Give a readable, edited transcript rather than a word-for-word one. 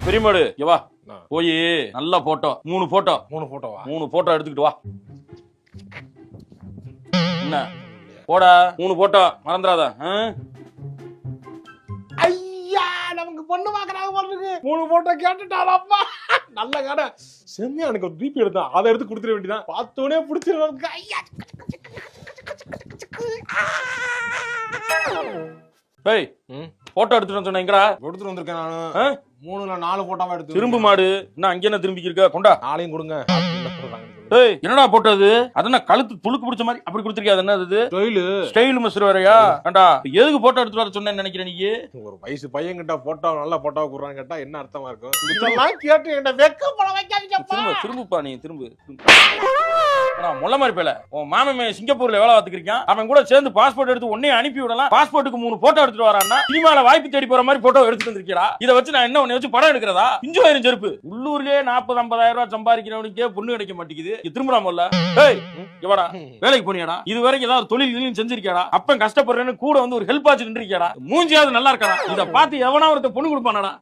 பெரியமாடு இங்க வா. போய் நல்ல போட்டோ 3 போட்டோ 3 போட்டோ எடுத்துக்கிட்டு வா. என்ன போடா 3 போட்டோ மறந்துடாத. ஐயா நமக்கு பொண்ணு பாக்குறாங்க போறதுக்கு 3 போட்டோ கேட்டுட்டாளப்பா. நல்ல கடை செம்மையா எனக்கு ஒரு பிபி எடுத்தான் அதை எடுத்து கொடுத்துட வேண்டியதான். பார்த்தோனே பிடிச்சிருக்கு. ஐயா டேய் போட்டோ எடுத்துட்டு சொன்னீங்கடா. எடுத்துட்டு வந்திருக்கேன் நானு. 3ல 4 போட்டோவா எடுத்து. திரும்பு மாடு என்ன அங்க என்ன திரும்பி இருக்க கொண்டா. நாளையும் கொடுங்க. ஏய் என்னடா போட்டது? அதென்ன கழுத்து துளுக்கு பிடிச்ச மாதிரி அப்படி கொடுத்துருக்கியா? அது என்னது ஸ்டைல் மிஸ்டர் வேறயா? ஏண்டா எதுக்கு போட்டோ எடுத்துட்டு வர சொன்னேன்னு நினைக்கிறேன் நீ? ஒரு வயசு பையன் கிட்ட போட்டோ நல்ல போட்டோ குடுறான்னு கேட்டா என்ன அர்த்தமா இருக்கும்? இதெல்லாம் கேட்டு என்ன வெக்கப்பட வைக்காதீங்கப்பா. திரும்புப்பா நீ திரும்பு. முள்ள மாதிரி பேல உன் மாமன் சிங்கப்பூர்ல வேலை பார்த்துக்கிருக்கான். அவன் கூட சேர்ந்து பாஸ்போர்ட் எடுத்து உடனே அனுப்பி விடலாம். பாஸ்போர்ட்டுக்கு 3 போட்டோ எடுத்துட்டு வரான்னா சினிமால வாய்ப்பு தேடி போற மாதிரி போட்டோ எடுத்துட்டு வந்திருக்கா. இதை வச்சு நான் என்ன உன்னை வச்சு படம் எடுக்கிறதா? இஞ்சு ஆயிரம் செருப்பு. உள்ளூர்லயே 40-50 ரூபாய் சம்பாதிக்கிறவனுக்கே பொண்ணு கிடைக்க மாட்டேங்குது. திரும்புறாமல்ல எவடா வேலைக்கு போனியாடா? இது வரைக்கும் ஏதாவது தொழில் செஞ்சிருக்கியாடா? அப்ப கஷ்டப்படுறேன்னு கூட வந்து ஒரு ஹெல்ப் ஆச்சு நின்றுக்கியாடா? மூஞ்சியாவது நல்லா இருக்காடா? இதை பார்த்து எவனா ஒருத்த பொண்ணு கொடுப்பானடா?